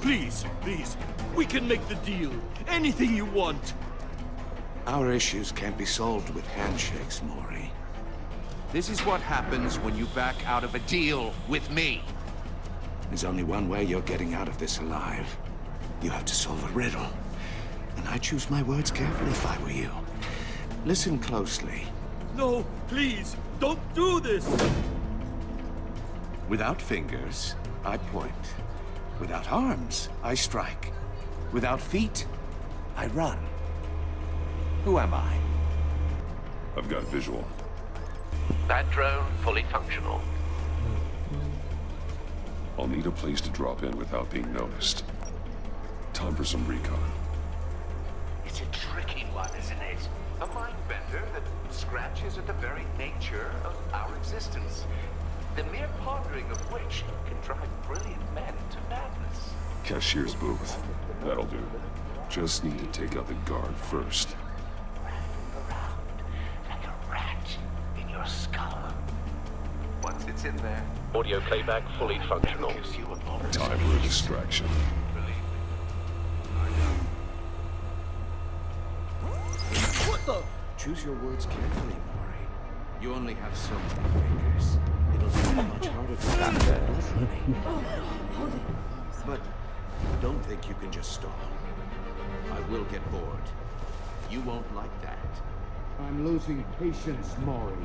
Please, please. We can make the deal. Anything you want. Our issues can't be solved with handshakes, Maury. This is what happens when you back out of a deal with me. There's only one way you're getting out of this alive. You have to solve a riddle. And I choose my words carefully if I were you. Listen closely. No, please, don't do this! Without fingers, I point. Without arms, I strike. Without feet, I run. Who am I? I've got visual. That drone fully functional. I'll need a place to drop in without being noticed. Time for some recon. It's a tricky one, isn't it? A mind bender that scratches at the very nature of our existence. The mere pondering of which can drive brilliant men to madness. Cashier's booth. That'll do. Just need to take out the guard first. Rattling around like a rat in your skull. Once it's in there, audio playback fully functional. Gives you a moment. Time for a distraction. What the? Choose your words carefully, Maury. You only have so many fingers. It'll be much harder to back that. But don't think you can just stall. I will get bored. You won't like that. I'm losing patience, Maury.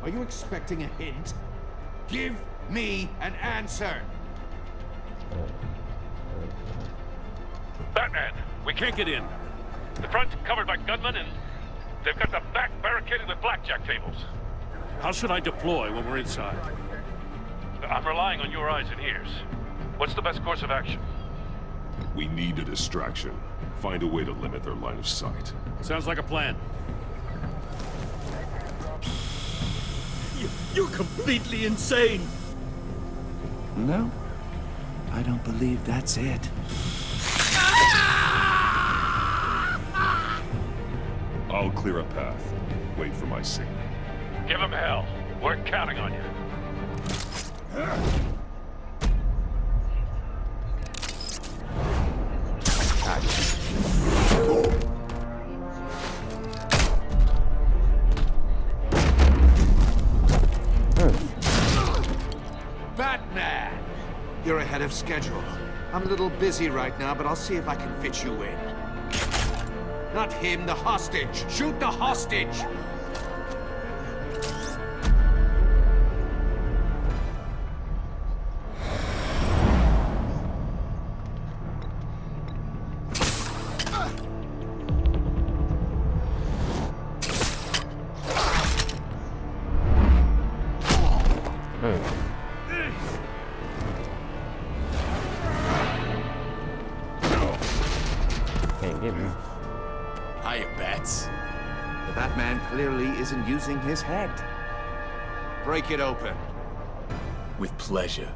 Are you expecting a hint? Give me an answer! Batman, we can't get in. The front covered by gunmen, and they've got the back barricaded with blackjack tables. How should I deploy when we're inside? I'm relying on your eyes and ears. What's the best course of action? We need a distraction. Find a way to limit their line of sight. Sounds like a plan. You're completely insane! No, I don't believe that's it. I'll clear a path. Wait for my signal. Give them hell. We're counting on you. Batman! You're ahead of schedule. I'm a little busy right now, but I'll see if I can fit you in. Not him, the hostage! Shoot the hostage! Hiya, Bats. The Batman clearly isn't using his head. Break it open. With pleasure.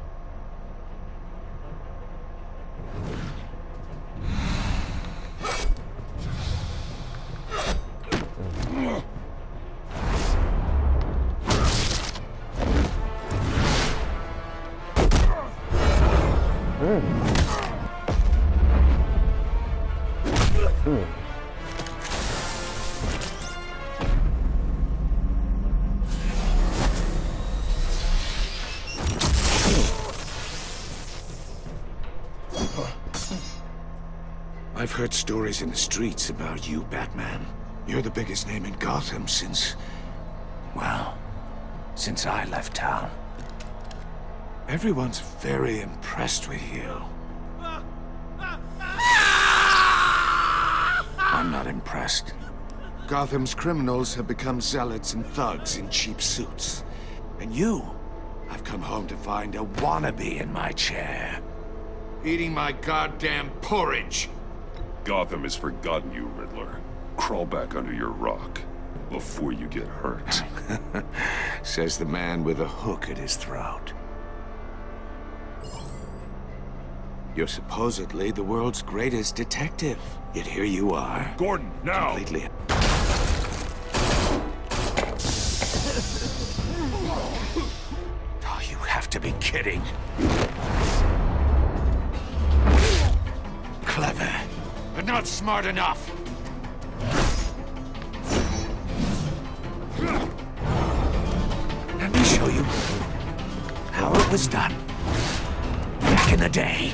I've heard stories in the streets about you, Batman. You're the biggest name in Gotham since... well, since I left town. Everyone's very impressed with you. I'm not impressed. Gotham's criminals have become zealots and thugs in cheap suits. And you, I've come home to find a wannabe in my chair. Eating my goddamn porridge. Gotham has forgotten you, Riddler. Crawl back under your rock before you get hurt. Says the man with a hook at his throat. You're supposedly the world's greatest detective. Yet here you are. Gordon, now! Completely... Oh, you have to be kidding. not smart enough! Let me show you how it was done back in the day.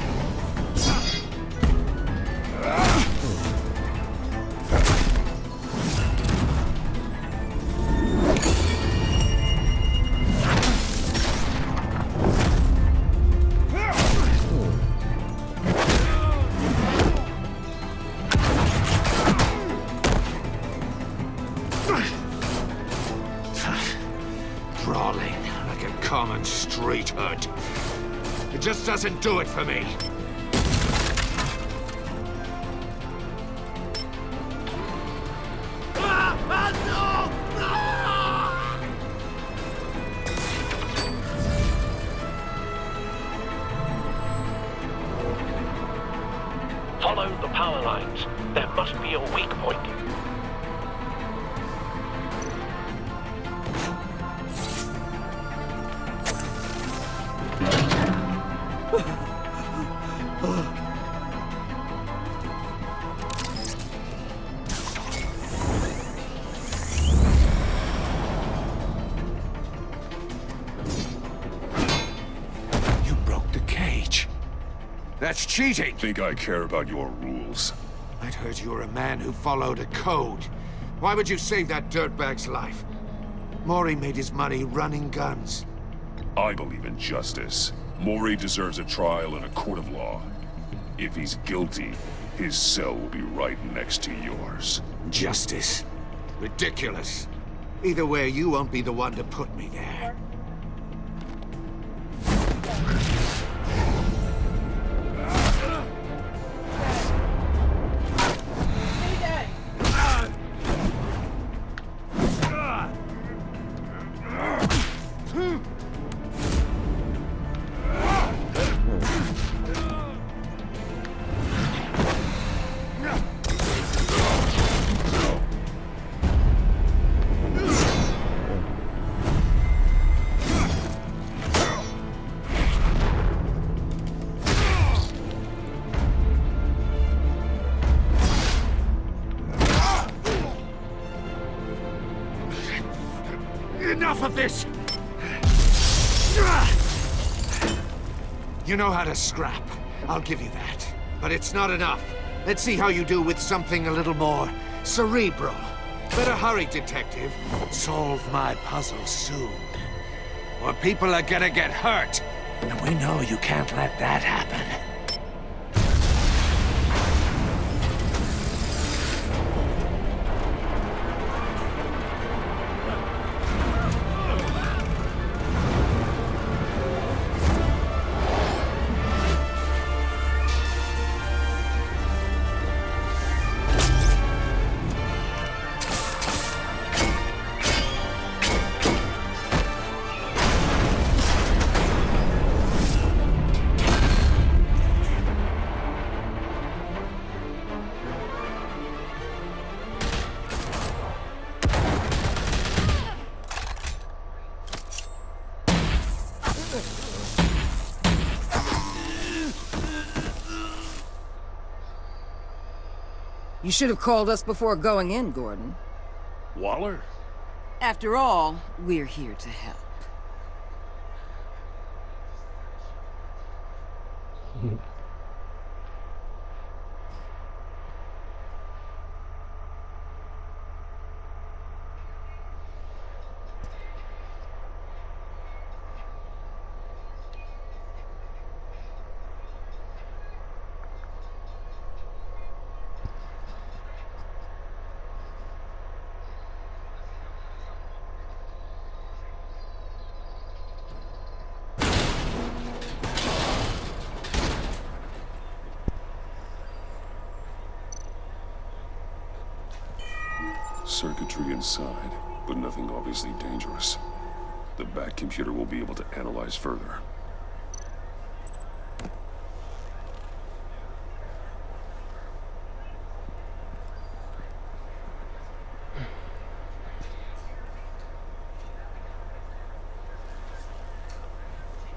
Brawling like a common street hood. It just doesn't do it for me. Follow the power lines. There must be a weak point. You broke the cage. That's cheating! Think I care about your rules? I'd heard you were a man who followed a code. Why would you save that dirtbag's life? Mori made his money running guns. I believe in justice. Mori deserves a trial in a court of law. If he's guilty, his cell will be right next to yours. Justice? Ridiculous. Either way, you won't be the one to put me there. Enough of this! You know how to scrap. I'll give you that. But it's not enough. Let's see how you do with something a little more cerebral. Better hurry, detective. Solve my puzzle soon. Or people are gonna get hurt. And we know you can't let that happen. You should have called us before going in, Gordon. Waller? After all, we're here to help. Circuitry inside, but nothing obviously dangerous. The back computer will be able to analyze further.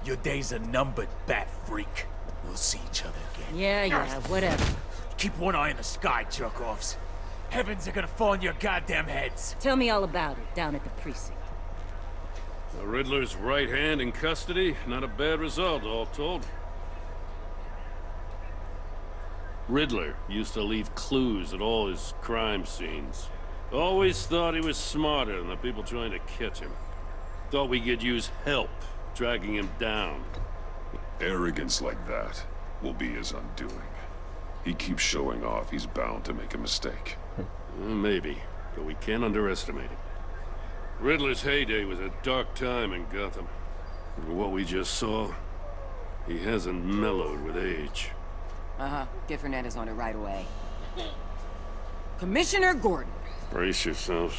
You days are numbered, bat freak. We'll see each other again. Yeah, whatever. Keep one eye in the sky, jerk-offs. Heavens are gonna fall on your goddamn heads. Tell me all about it down at the precinct. The Riddler's right hand in custody. Not a bad result, all told. Riddler used to leave clues at all his crime scenes. Always thought he was smarter than the people trying to catch him. Thought we could use help dragging him down. Arrogance like that will be his undoing. He keeps showing off, he's bound to make a mistake. Maybe, but we can't underestimate him. Riddler's heyday was a dark time in Gotham. For what we just saw, he hasn't mellowed with age. Get Fernandez on it right away. Commissioner Gordon. Brace yourselves.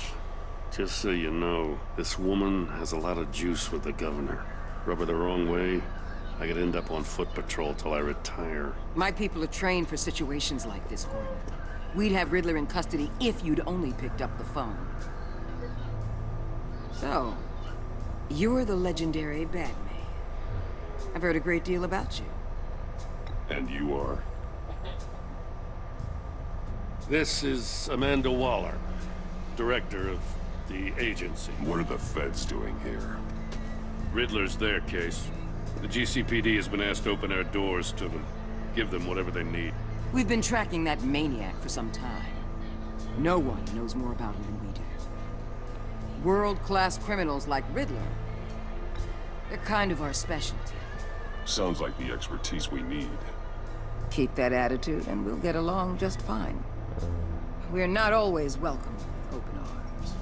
Just so you know, this woman has a lot of juice with the governor. Rub her the wrong way, I could end up on foot patrol till I retire. My people are trained for situations like this, Gordon. We'd have Riddler in custody if you'd only picked up the phone. So, you're the legendary Batman. I've heard a great deal about you. And you are? This is Amanda Waller, director of the agency. What are the feds doing here? Riddler's their case. The GCPD has been asked to open our doors to them. Give them whatever they need. We've been tracking that maniac for some time. No one knows more about him than we do. World-class criminals like Riddler, they're kind of our specialty. Sounds like the expertise we need. Keep that attitude and we'll get along just fine. We're not always welcome with open arms.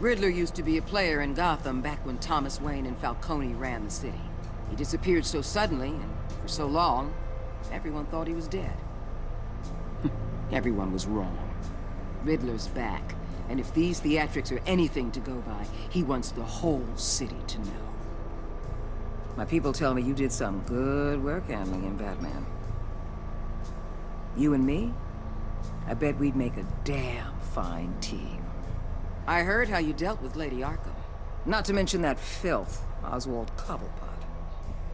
Riddler used to be a player in Gotham back when Thomas Wayne and Falcone ran the city. He disappeared so suddenly and for so long, everyone thought he was dead. Everyone was wrong. Riddler's back, and if these theatrics are anything to go by, he wants the whole city to know. My people tell me you did some good work handling him, Batman. You and me? I bet we'd make a damn fine team. I heard how you dealt with Lady Arkham. Not to mention that filth, Oswald Cobblepot.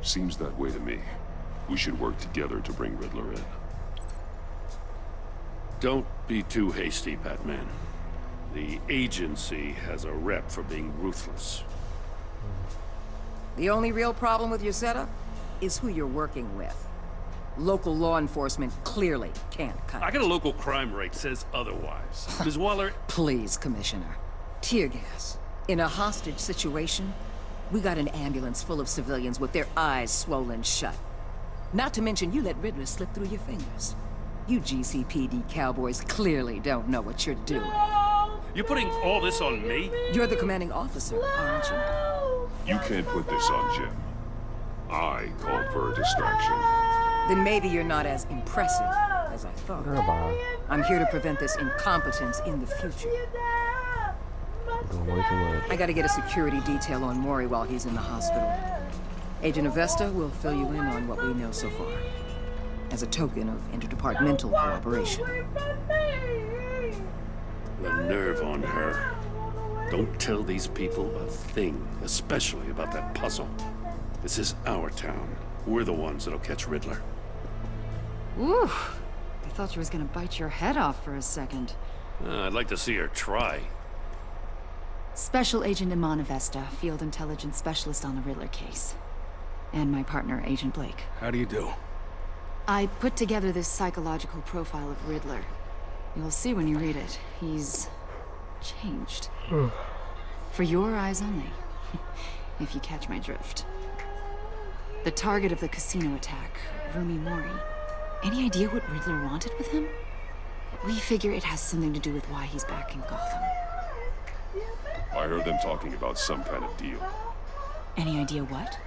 Seems that way to me. We should work together to bring Riddler in. Don't be too hasty, Batman. The agency has a rep for being ruthless. The only real problem with your setup is who you're working with. Local law enforcement clearly can't cut I it. got a local crime rate says otherwise. Ms. Waller, Please, Commissioner. Tear gas. In a hostage situation, we got an ambulance full of civilians with their eyes swollen shut. Not to mention you let Riddler slip through your fingers. You GCPD cowboys clearly don't know what you're doing. you're putting all this on me? You're the commanding officer, aren't you? You can't put this on Jim. I called for a distraction. Then maybe you're not as impressive as I thought. I'm here to prevent this incompetence in the future. I gotta get a security detail on Maury while he's in the hospital. Agent Avesta will fill you in on what we know so far, as a token of interdepartmental cooperation. The nerve on her. Don't tell these people a thing, especially about that puzzle. This is our town. We're the ones that'll catch Riddler. Ooh, I thought she was gonna bite your head off for a second. I'd like to see her try. Special Agent Iman Avesta, Field Intelligence Specialist on the Riddler case. And my partner, Agent Blake. How do you do? I put together this psychological profile of Riddler. You'll see when you read it. He's changed. For your eyes only, if you catch my drift. The target of the casino attack, Rumi Mori. Any idea what Riddler wanted with him? We figure it has something to do with why he's back in Gotham. I heard them talking about some kind of deal. Any idea what?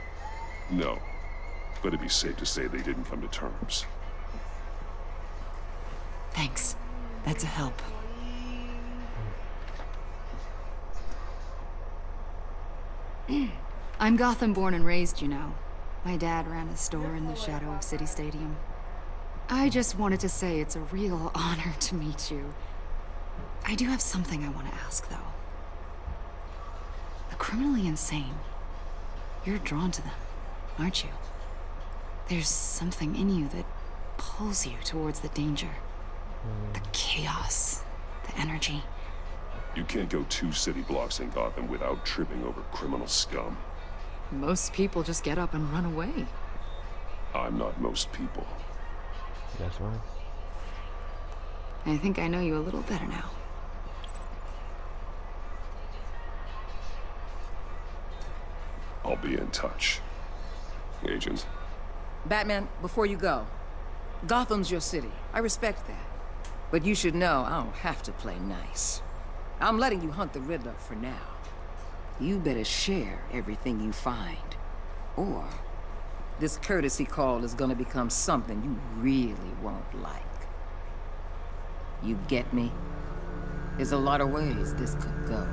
No, but it'd be safe to say they didn't come to terms. Thanks. That's a help. I'm Gotham born and raised, you know. My dad ran a store in the shadow of City Stadium. I just wanted to say it's a real honor to meet you. I do have something I want to ask, though. The criminally insane. You're drawn to them. aren't you? There's something in you that pulls you towards the danger. The chaos, the energy. You can't go 2 city blocks in Gotham without tripping over criminal scum. Most people just get up and run away. I'm not most people. That's right. I think I know you a little better now. I'll be in touch. Agent. Batman, before you go, Gotham's your city. I respect that. But you should know I don't have to play nice. I'm letting you hunt the Riddler for now. You better share everything you find. Or this courtesy call is gonna become something you really won't like. You get me? There's a lot of ways this could go.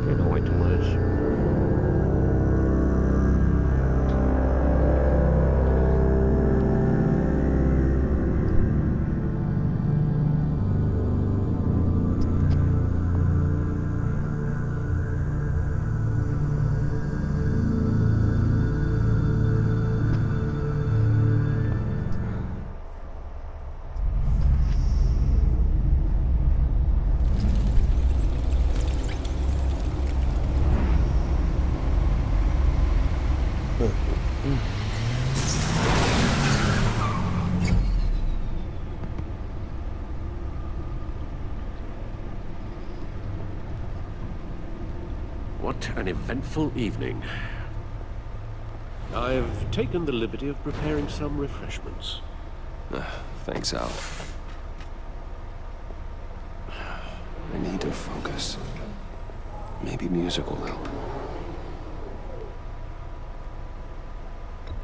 Okay, don't wait too much. What an eventful evening. I've taken the liberty of preparing some refreshments. Thanks, Al. I need to focus. Maybe music will help.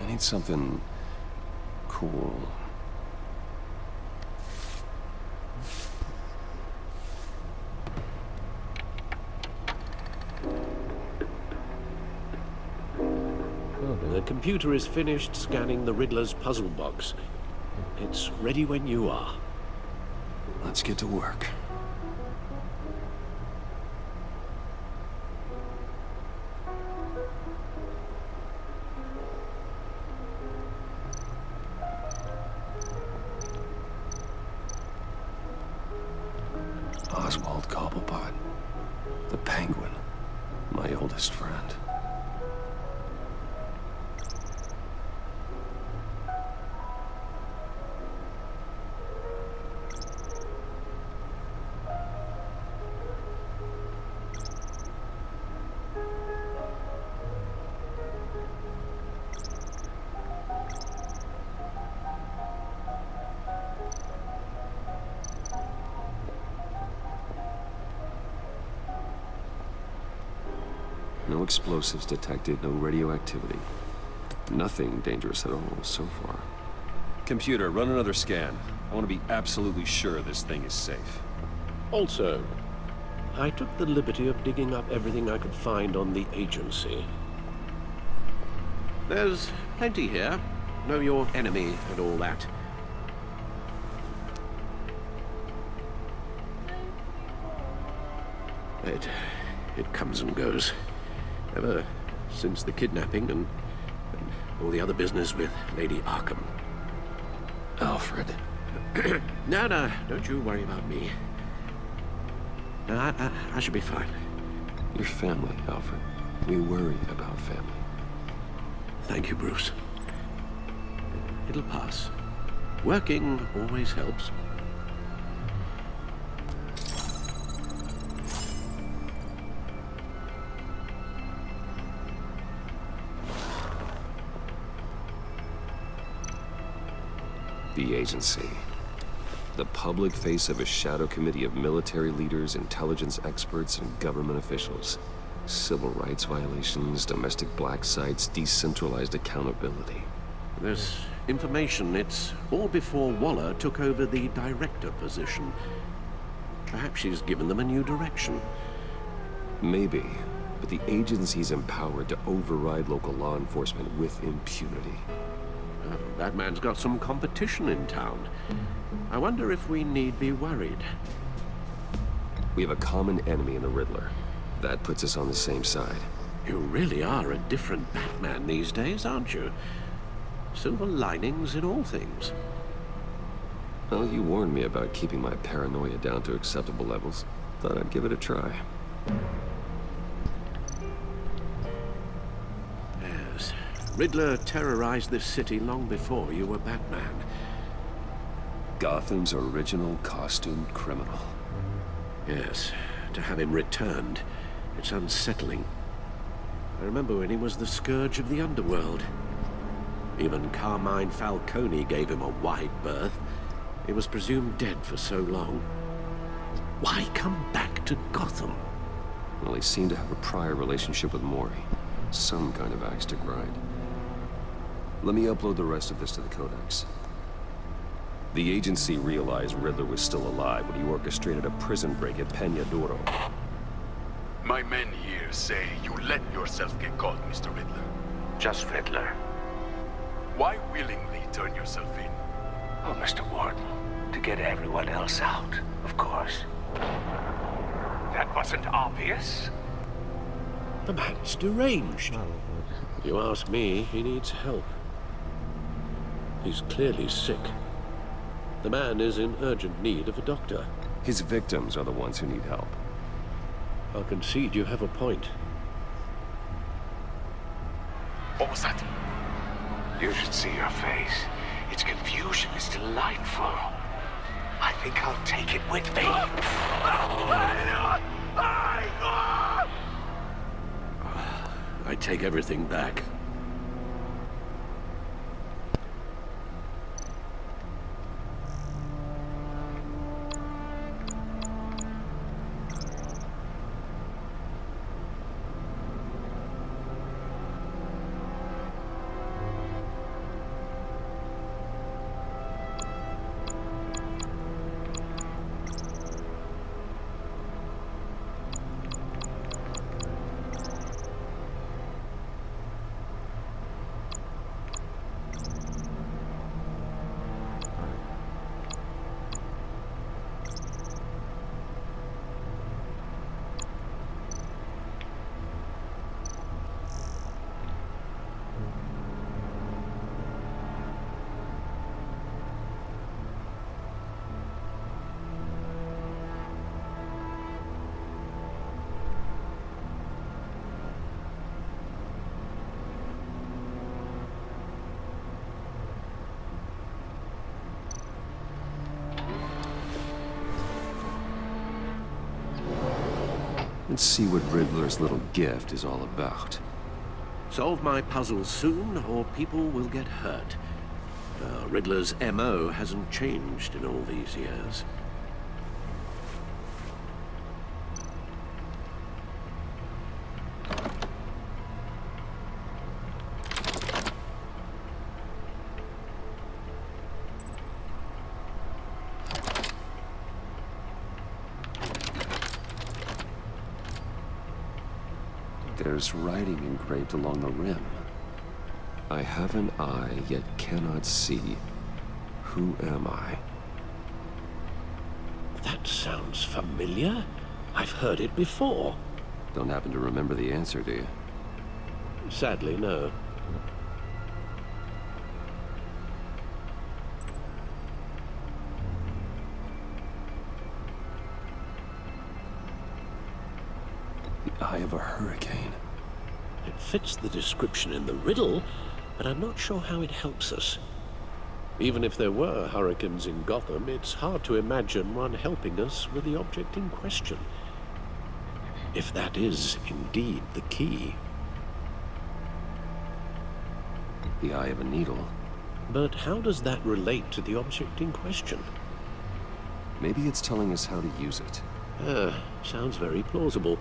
I need something cool. The computer is finished scanning the Riddler's puzzle box. It's ready when you are. Let's get to work. Oswald Cobblepot, the Penguin, my oldest friend. No explosives detected, no radioactivity. Nothing dangerous at all so far. Computer, run another scan. I want to be absolutely sure this thing is safe. Also, I took the liberty of digging up everything I could find on the agency. There's plenty here. Know your enemy and all that. It comes and goes. Ever since the kidnapping and all the other business with Lady Arkham. Alfred. No, don't you worry about me. No, I should be fine. Your family, Alfred. We worry about family. Thank you, Bruce. It'll pass. Working always helps. The agency. The public face of a shadow committee of military leaders, intelligence experts, and government officials. Civil rights violations, domestic black sites, decentralized accountability. There's information. It's all before Waller took over the director position. Perhaps she's given them a new direction. Maybe, but the agency's empowered to override local law enforcement with impunity. That man's got some competition in town. I wonder if we need be worried. We have a common enemy in the Riddler. That puts us on the same side. You really are a different Batman these days, aren't you? Silver linings in all things. Well, you warned me about keeping my paranoia down to acceptable levels. Thought I'd give it a try. Yes. Riddler terrorized this city long before you were Batman. Gotham's original costumed criminal. Yes. To have him returned, it's unsettling. I remember when he was the scourge of the underworld. Even Carmine Falcone gave him a wide berth. He was presumed dead for so long. Why come back to Gotham? Well, he seemed to have a prior relationship with Mori. Some kind of axe to grind. Let me upload the rest of this to the Codex. The agency realized Riddler was still alive when he orchestrated a prison break at Peña Duro. My men here say you let yourself get caught, Mr. Riddler. Just Riddler. Why willingly turn yourself in? Oh, Mr. Warden, to get everyone else out, of course. That wasn't obvious. The man's deranged. If you ask me, he needs help. He's clearly sick. The man is in urgent need of a doctor. His victims are the ones who need help. I'll concede you have a point. What was that? You should see your face. Its confusion is delightful. I think I'll take it with me. I take everything back. Let's see what Riddler's little gift is all about. Solve my puzzle soon, or people will get hurt. Riddler's MO hasn't changed in all these years. There's writing engraved along the rim. I have an eye, yet cannot see. Who am I? That sounds familiar. I've heard it before. Don't happen to remember the answer, do you? Sadly, no. The eye of a hurricane. It fits the description in the riddle, but I'm not sure how it helps us. Even if there were hurricanes in Gotham, it's hard to imagine one helping us with the object in question. If that is indeed the key. The eye of a needle. But how does that relate to the object in question? Maybe it's telling us how to use it. Sounds very plausible.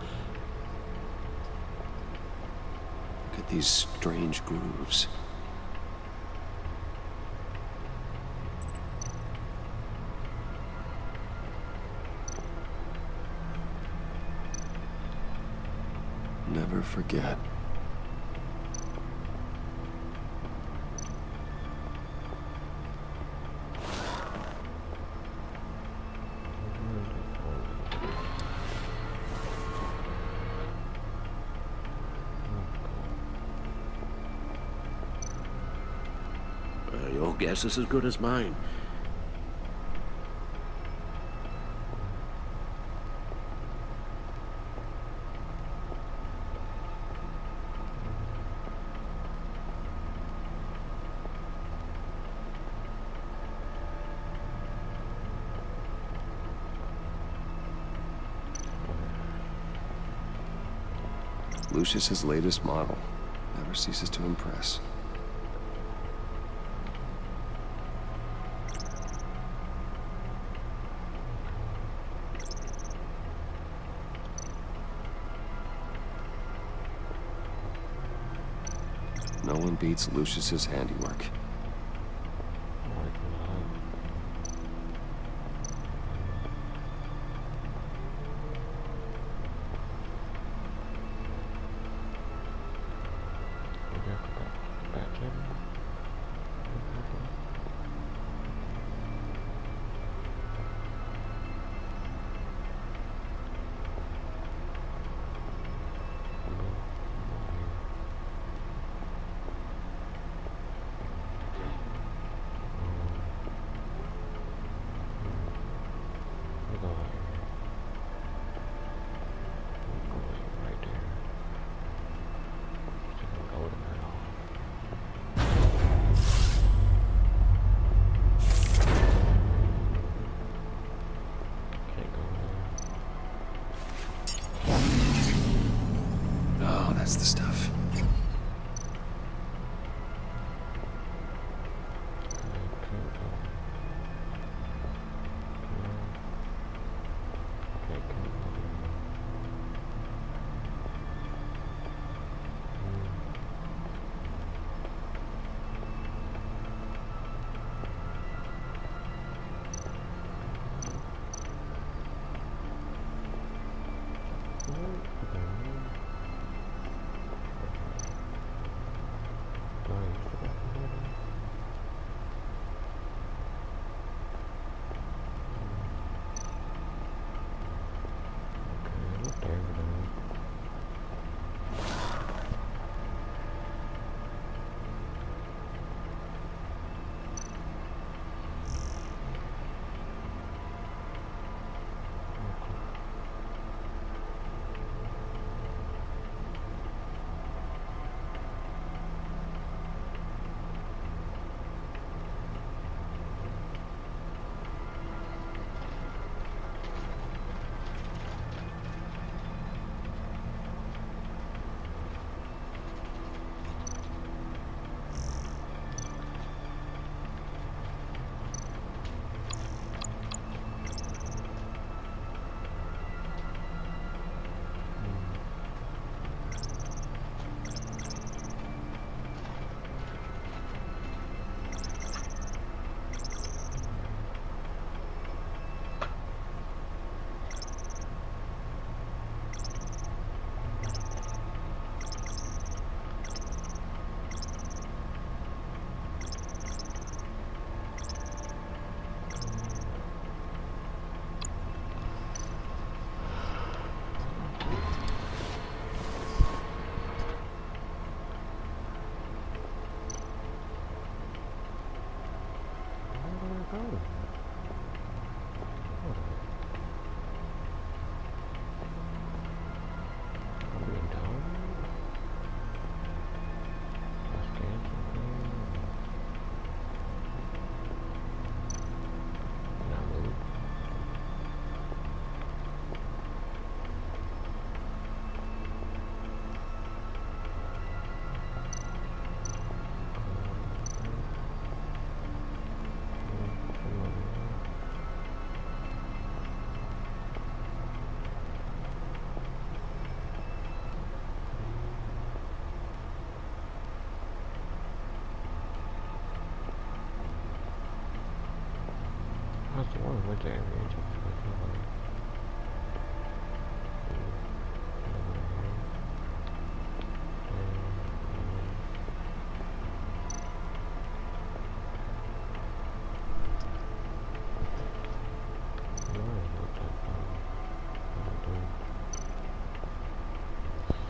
Look at these strange grooves. Never forget. Your guess is as good as mine. Lucius's latest model never ceases to impress. No one beats Lucius's handiwork. That's the stuff.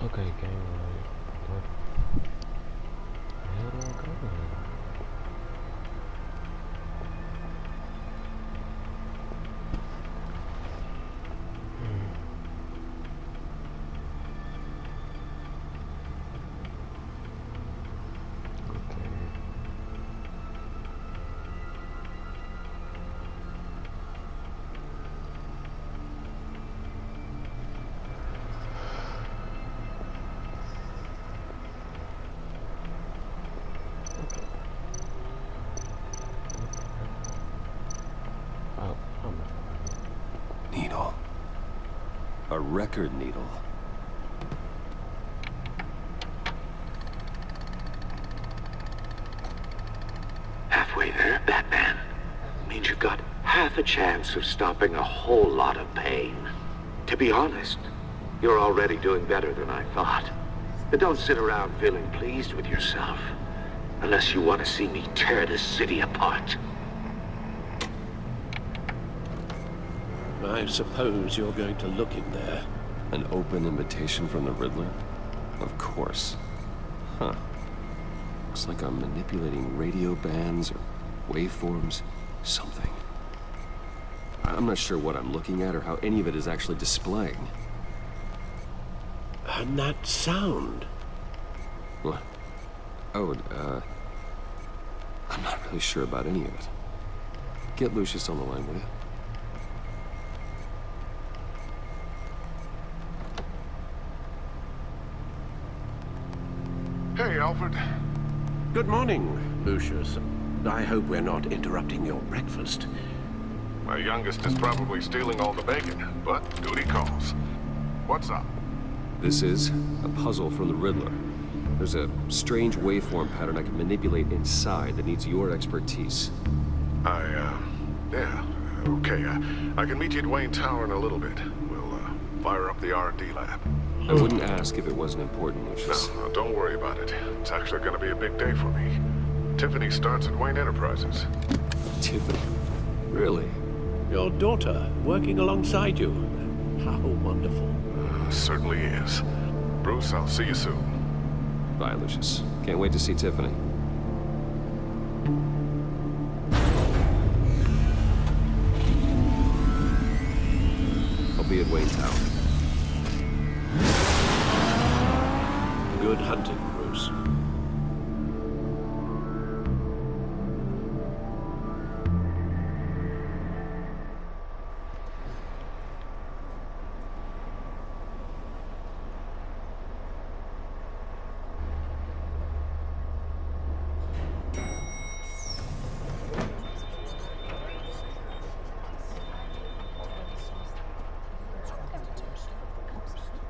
Okay, game, like, what the hell do I go to? A record needle. Halfway there, Batman. Means you've got half a chance of stopping a whole lot of pain. To be honest, you're already doing better than I thought. But don't sit around feeling pleased with yourself. Unless you want to see me tear this city apart. I suppose you're going to look in there. An open invitation from the Riddler? Of course. Huh. Looks like I'm manipulating radio bands or waveforms. Something. I'm not sure what I'm looking at or how any of it is actually displaying. And that sound? What? Oh, I'm not really sure about any of it. Get Lucius on the line, will you? Hey, Alfred. Good morning, Lucius. I hope we're not interrupting your breakfast. My youngest is probably stealing all the bacon, but duty calls. What's up? This is a puzzle from the Riddler. There's a strange waveform pattern I can manipulate inside that needs your expertise. Yeah, okay. I can meet you at Wayne Tower in a little bit. We'll, fire up the R&D lab. I wouldn't ask if it wasn't important, Lucius. No, don't worry about it. It's actually gonna be a big day for me. Tiffany starts at Wayne Enterprises. Tiffany? Really? Your daughter working alongside you. How wonderful. Certainly is. Bruce, I'll see you soon. Bye, Lucius. Can't wait to see Tiffany. I'll be at Wayne Tower. Good hunting, Bruce.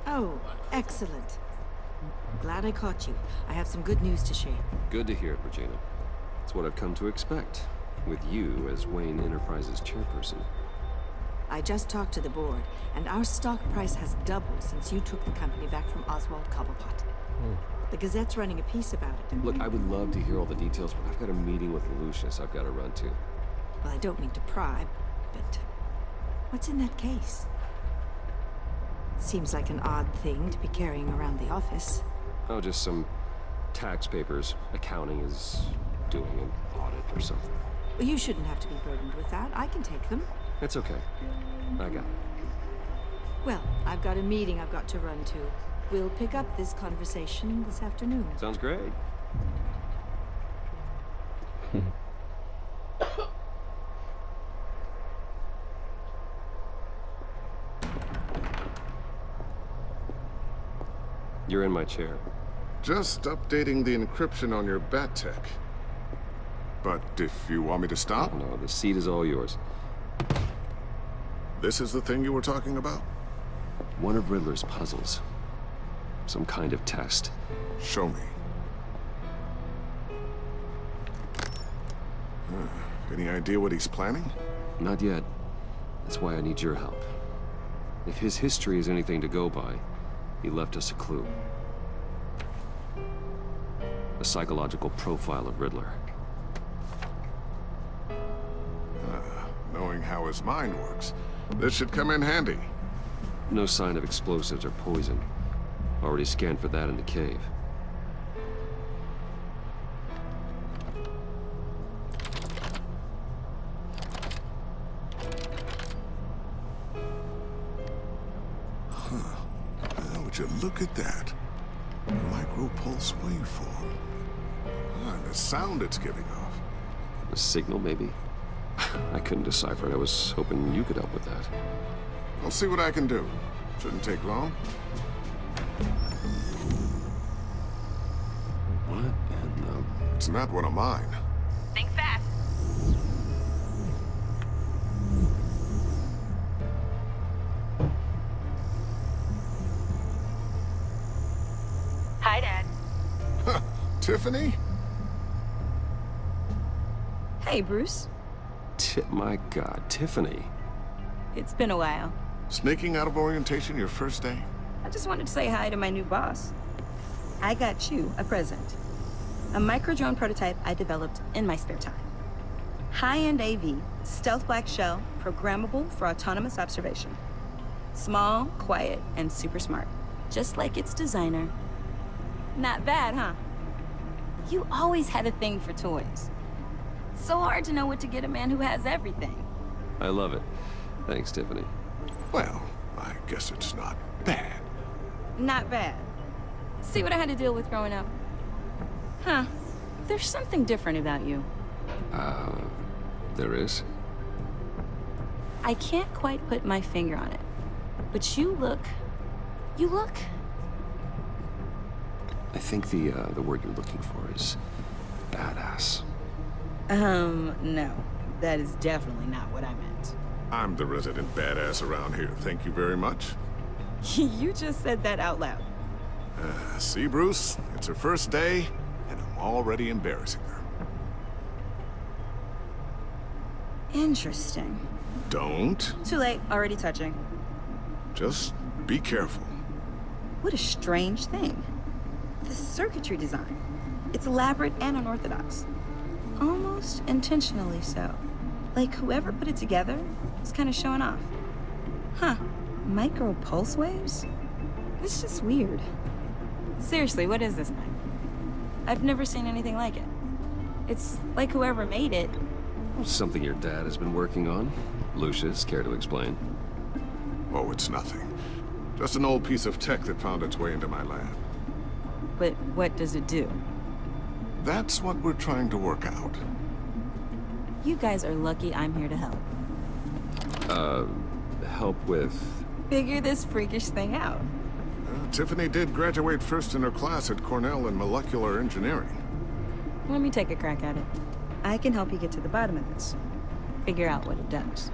Oh, excellent. Glad I caught you. I have some good news to share. Good to hear it, Regina. It's what I've come to expect, with you as Wayne Enterprises chairperson. I just talked to the board, and our stock price has doubled since you took the company back from Oswald Cobblepot. The Gazette's running a piece about it. Look, I would love to hear all the details, but I've got a meeting with Lucius I've got to run to. Well, I don't mean to pry, but what's in that case? Seems like an odd thing to be carrying around the office. Oh, just some tax papers. Accounting is doing an audit or something. Well, you shouldn't have to be burdened with that. I can take them. It's okay. I got it. Well, I've got a meeting I've got to run to. We'll pick up this conversation this afternoon. Sounds great. You're in my chair. Just updating the encryption on your bat tech. But if you want me to stop? Oh, no, the seat is all yours. This is the thing you were talking about? One of Riddler's puzzles. Some kind of test. Show me. Any idea what he's planning? Not yet. That's why I need your help. If his history is anything to go by, he left us a clue. A psychological profile of Riddler. Knowing how his mind works, this should come in handy. No sign of explosives or poison. Already scanned for that in the cave. Would you look at that? Micro-pulse waveform. And the sound it's giving off. A signal, maybe? I couldn't decipher it. I was hoping you could help with that. I'll see what I can do. Shouldn't take long. What in the... It's not one of mine. Think fast. Tiffany? Hey, Bruce. My God, Tiffany. It's been a while. Sneaking out of orientation your first day? I just wanted to say hi to my new boss. I got you a present. A micro-drone prototype I developed in my spare time. High-end AV, stealth black shell, programmable for autonomous observation. Small, quiet, and super smart. Just like its designer. Not bad, huh? You always had a thing for toys. It's so hard to know what to get a man who has everything. I love it. Thanks, Tiffany. Well, I guess it's not bad. Not bad. See what I had to deal with growing up? Huh. There's something different about you. There is? I can't quite put my finger on it. But you look... I think the word you're looking for is badass. No. That is definitely not what I meant. I'm the resident badass around here. Thank you very much. You just said that out loud. See, Bruce? It's her first day, and I'm already embarrassing her. Interesting. Don't. Too late. Already touching. Just be careful. What a strange thing. The circuitry design. It's elaborate and unorthodox. Almost intentionally so. Like whoever put it together is kind of showing off. Huh. Micro pulse waves? It's just weird. Seriously, what is this thing? I've never seen anything like it. It's like whoever made it. Something your dad has been working on. Lucius, care to explain? Oh, it's nothing. Just an old piece of tech that found its way into my lab. But what does it do? That's what we're trying to work out. You guys are lucky I'm here to help. Help with... Figure this freakish thing out. Tiffany did graduate first in her class at Cornell in molecular engineering. Let me take a crack at it. I can help you get to the bottom of this. Figure out what it does.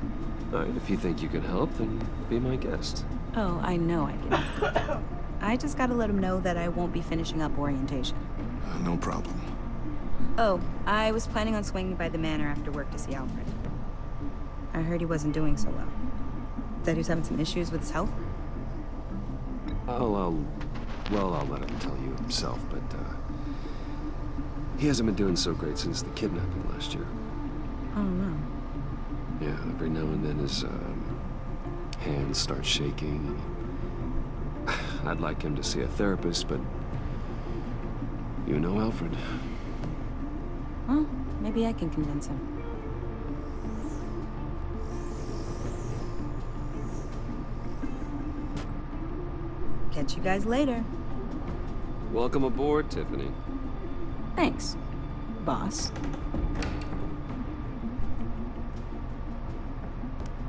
All right, if you think you can help, then be my guest. Oh, I know I can. I just gotta let him know that I won't be finishing up orientation. No problem. Oh, I was planning on swinging by the manor after work to see Alfred. I heard he wasn't doing so well. Said he was having some issues with his health? I'll let him tell you himself, but, he hasn't been doing so great since the kidnapping last year. Oh, no. Yeah, every now and then his, hands start shaking. I'd like him to see a therapist, but you know Alfred. Well, maybe I can convince him. Catch you guys later. Welcome aboard, Tiffany. Thanks, boss.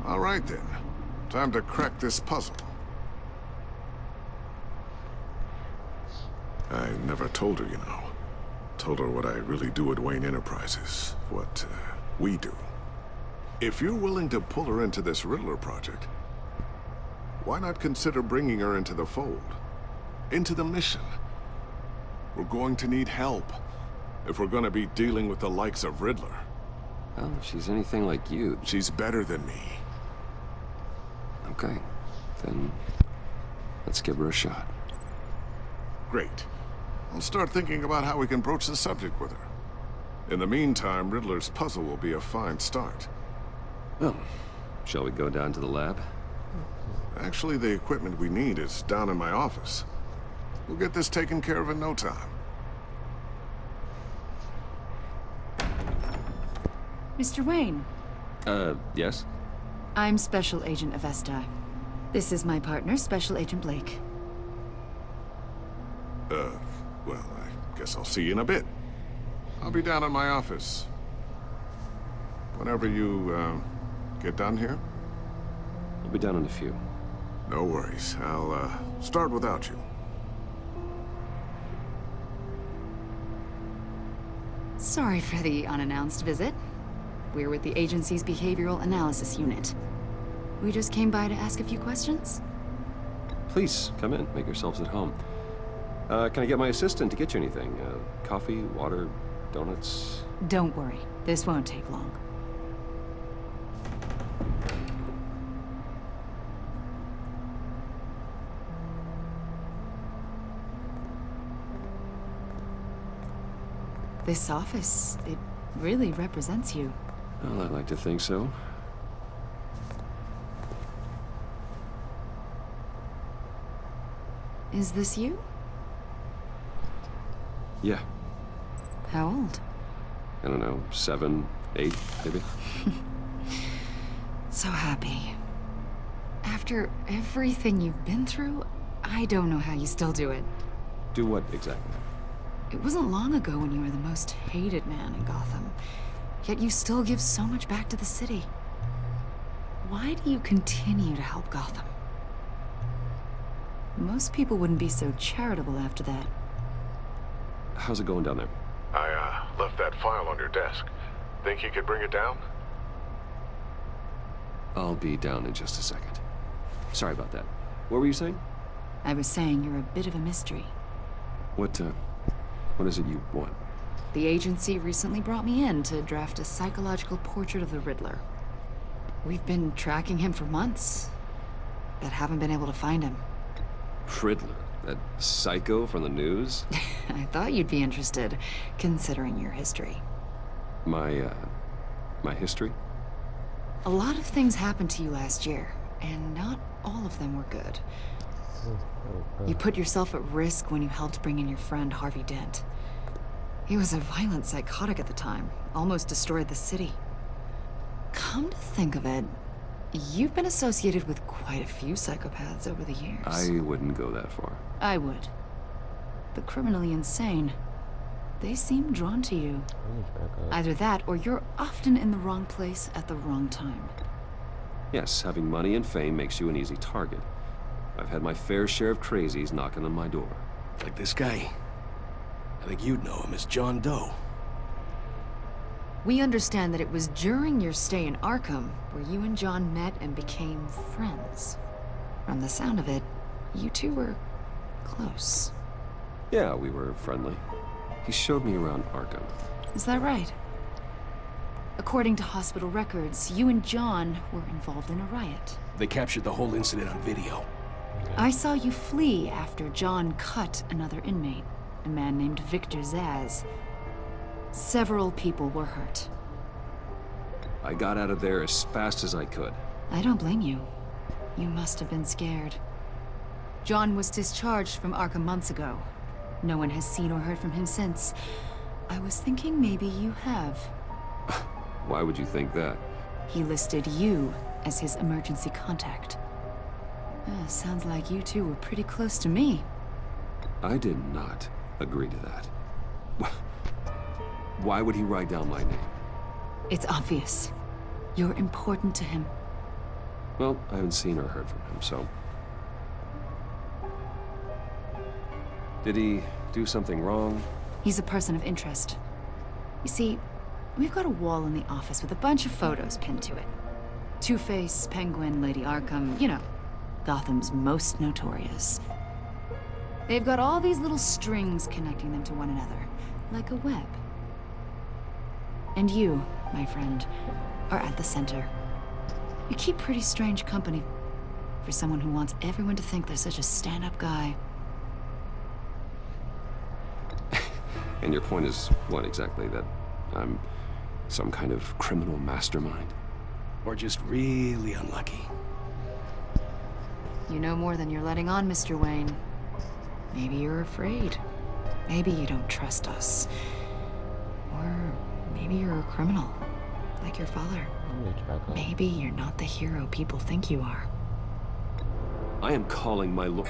All right, then. Time to crack this puzzle. I never told her, you know. Told her what I really do at Wayne Enterprises. What, we do. If you're willing to pull her into this Riddler project, why not consider bringing her into the fold? Into the mission? We're going to need help if we're going to be dealing with the likes of Riddler. Well, if she's anything like you... She's better than me. Okay. Then let's give her a shot. Great. I'll start thinking about how we can broach the subject with her. In the meantime, Riddler's puzzle will be a fine start. Well, shall we go down to the lab? Actually, the equipment we need is down in my office. We'll get this taken care of in no time. Mr. Wayne. Yes? I'm Special Agent Avesta. This is my partner, Special Agent Blake. Well, I guess I'll see you in a bit. I'll be down in my office. Whenever you, get done here? I'll be down in a few. No worries. I'll, start without you. Sorry for the unannounced visit. We're with the agency's Behavioral Analysis Unit. We just came by to ask a few questions. Please, come in. Make yourselves at home. Can I get my assistant to get you anything? Coffee, water, donuts? Don't worry. This won't take long. This office, it really represents you. Well, I like to think so. Is this you? Yeah. How old? I don't know, 7, 8, maybe? So happy. After everything you've been through, I don't know how you still do it. Do what exactly? It wasn't long ago when you were the most hated man in Gotham, yet you still give so much back to the city. Why do you continue to help Gotham? Most people wouldn't be so charitable after that. How's it going down there? I, left that file on your desk. Think you could bring it down? I'll be down in just a second. Sorry about that. What were you saying? I was saying you're a bit of a mystery. What is it you want? The agency recently brought me in to draft a psychological portrait of the Riddler. We've been tracking him for months, but haven't been able to find him. Riddler? That psycho from the news? I thought you'd be interested, considering your history. My history? A lot of things happened to you last year, and not all of them were good. You put yourself at risk when you helped bring in your friend Harvey Dent. He was a violent psychotic at the time, almost destroyed the city. Come to think of it, you've been associated with quite a few psychopaths over the years. I wouldn't go that far. I would. The criminally insane. They seem drawn to you. Either that, or you're often in the wrong place at the wrong time. Yes, having money and fame makes you an easy target. I've had my fair share of crazies knocking on my door. Like this guy. I think you'd know him as John Doe. We understand that it was during your stay in Arkham where you and John met and became friends. From the sound of it, you two were close. Yeah, we were friendly. He showed me around Arkham. Is that right? According to hospital records, you and John were involved in a riot. They captured the whole incident on video. I saw you flee after John cut another inmate, a man named Victor Zsasz. Several people were hurt. I got out of there as fast as I could. I don't blame you. You must have been scared. John was discharged from Arkham months ago. No one has seen or heard from him since. I was thinking maybe you have. Why would you think that? He listed you as his emergency contact. Sounds like you two were pretty close to me. I did not agree to that. Why would he write down my name? It's obvious. You're important to him. Well, I haven't seen or heard from him, so... Did he do something wrong? He's a person of interest. You see, we've got a wall in the office with a bunch of photos pinned to it. Two-Face, Penguin, Lady Arkham, you know, Gotham's most notorious. They've got all these little strings connecting them to one another, like a web. And you, my friend, are at the center. You keep pretty strange company for someone who wants everyone to think they're such a stand-up guy. And your point is what exactly? That I'm some kind of criminal mastermind? Or just really unlucky? You know more than you're letting on, Mr. Wayne. Maybe you're afraid. Maybe you don't trust us. Or maybe you're a criminal, like your father. Maybe you're not the hero people think you are. I am calling my lord.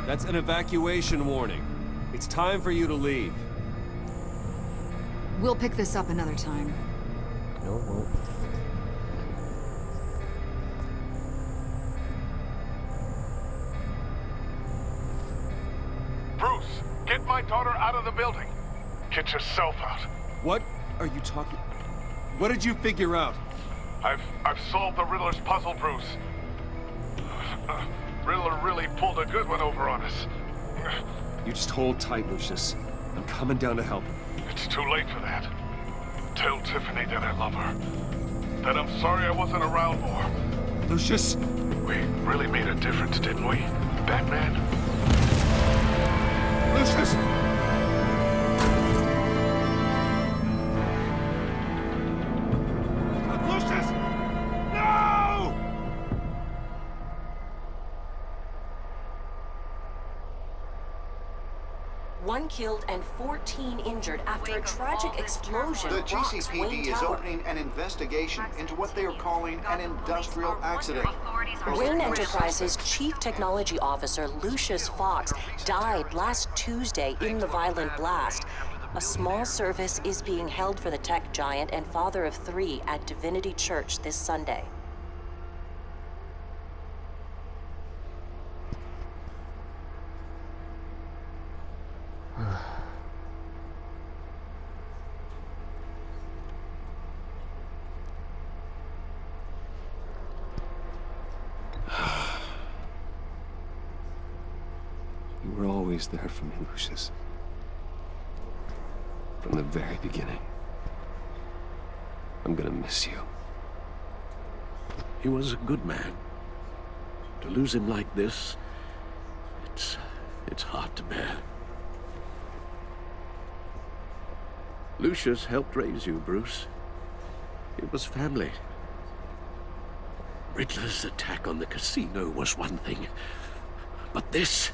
That's an evacuation warning. It's time for you to leave. We'll pick this up another time. No. Bruce, get my daughter out of the building. Get yourself out. What are you talking? What did you figure out? I've solved the Riddler's puzzle, Bruce. Riddler really pulled a good one over on us. You just hold tight, Lucius. I'm coming down to help. It's too late for that. Tell Tiffany that I love her. That I'm sorry I wasn't around more. Lucius! We really made a difference, didn't we, Batman? Lucius! Lucius! No! One killed and 14 injured after a tragic explosion. The rocks Wayne GCPD is Tower. opening an investigation into what they are calling an industrial accident. Wayne Enterprises' chief technology officer, Lucius Fox, died last Tuesday in the violent blast. A small service is being held for the tech giant and father of 3 at Divinity Church this Sunday. You were always there for me, Lucius. From the very beginning. I'm gonna miss you. He was a good man. To lose him like this, it's hard to bear. Lucius helped raise you, Bruce. It was family. Riddler's attack on the casino was one thing, but this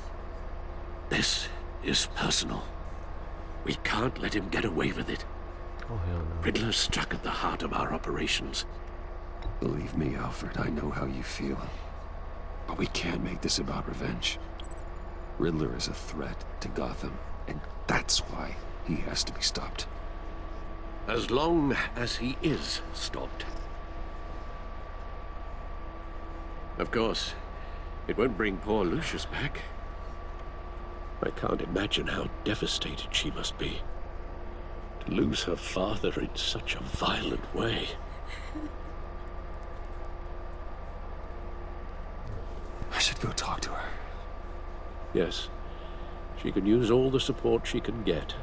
is personal. We can't let him get away with it. Oh, hell no. Riddler struck at the heart of our operations. Believe me, Alfred, I know how you feel. But we can't make this about revenge. Riddler is a threat to Gotham, and that's why he has to be stopped. As long as he is stopped. Of course, it won't bring poor Lucius back. I can't imagine how devastated she must be. To lose her father in such a violent way. I should go talk to her. Yes, she can use all the support she can get.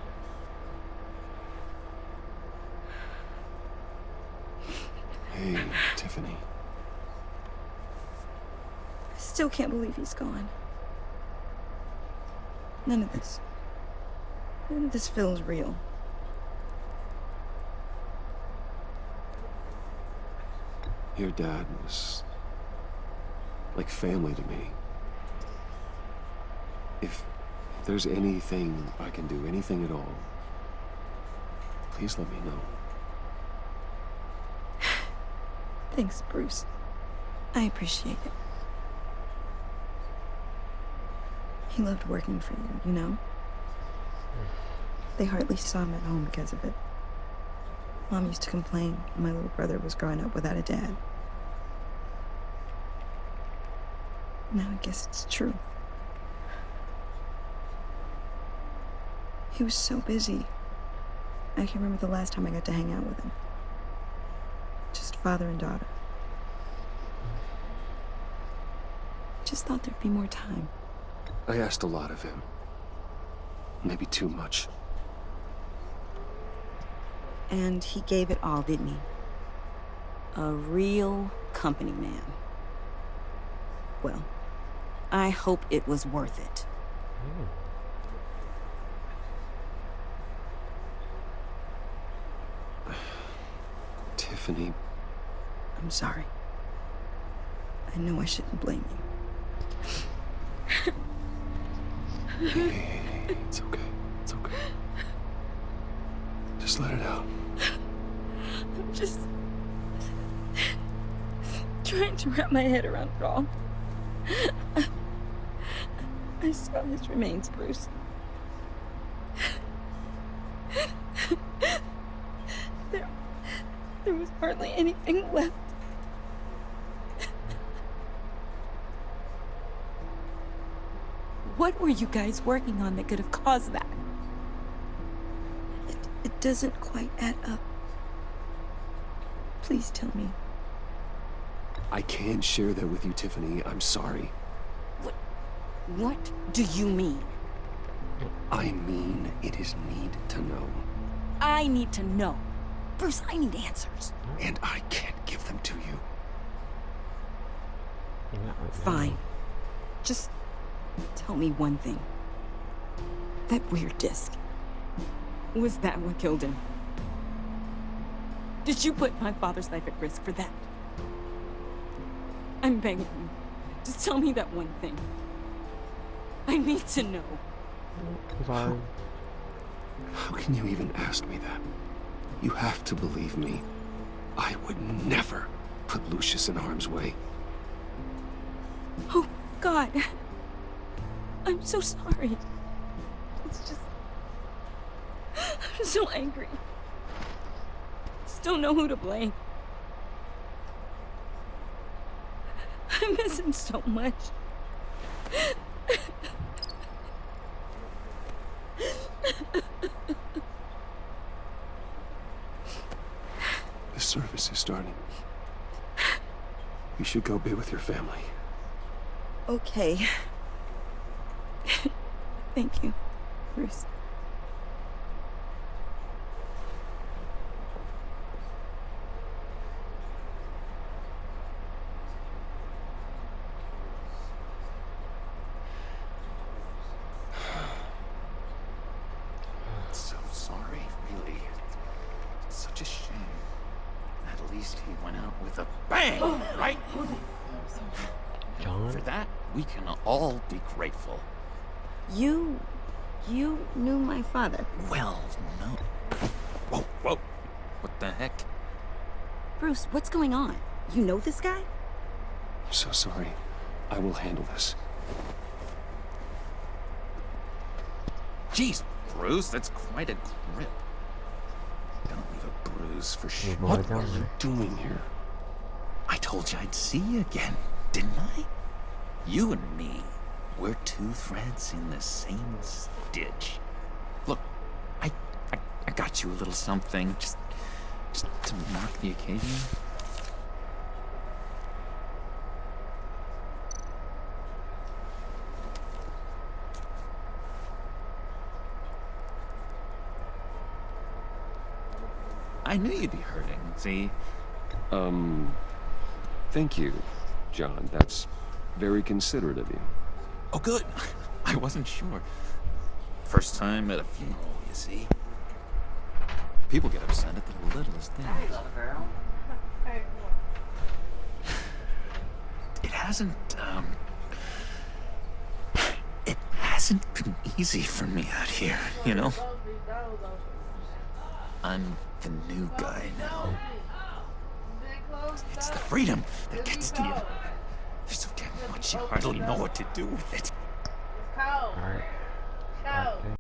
Hey, Tiffany. I still can't believe he's gone. None of this feels real. Your dad was like family to me. If there's anything I can do, anything at all, please let me know. Thanks, Bruce. I appreciate it. He loved working for you, you know? They hardly saw him at home because of it. Mom used to complain my little brother was growing up without a dad. Now I guess it's true. He was so busy. I can't remember the last time I got to hang out with him. Just father and daughter. Just thought there'd be more time. I asked a lot of him. Maybe too much. And he gave it all, didn't he? A real company man. Well, I hope it was worth it. Tiffany. I'm sorry. I know I shouldn't blame you. Hey, it's okay. It's okay. Just let it out. I'm just trying to wrap my head around it all. I saw his remains, Bruce. There was hardly anything left. What were you guys working on that could have caused that? It doesn't quite add up. Please tell me. I can't share that with you, Tiffany. I'm sorry. What do you mean? I mean, it is need to know. I need to know. Bruce, I need answers. And I can't give them to you. Fine. Just tell me one thing. That weird disc. Was that what killed him? Did you put my father's life at risk for that? I'm begging you. Just tell me that one thing. I need to know. How can you even ask me that? You have to believe me. I would never put Lucius in harm's way. Oh, God. I'm so sorry. It's just... I'm so angry. Just don't know who to blame. I miss him so much. The service is starting. You should go be with your family. Okay. Thank you, Bruce. So sorry, really. It's such a shame. At least he went out with a bang, right? John? For that, we can all be grateful. You knew my father. Well, no. Whoa, whoa. What the heck? Bruce, what's going on? You know this guy? I'm so sorry. I will handle this. Jeez, Bruce, that's quite a grip. Don't leave a bruise for sure. What are you doing here? I told you I'd see you again, didn't I? You and me, we're two threads in the same stitch. Look, I got you a little something, just to mark the occasion. I knew you'd be hurting, see? Thank you, John. That's very considerate of you. Oh, good. I wasn't sure. First time at a funeral, you see? People get upset at the littlest things. It hasn't been easy for me out here, you know? I'm the new guy now. It's the freedom that gets to you. There's so damn much you hardly know what to do with it.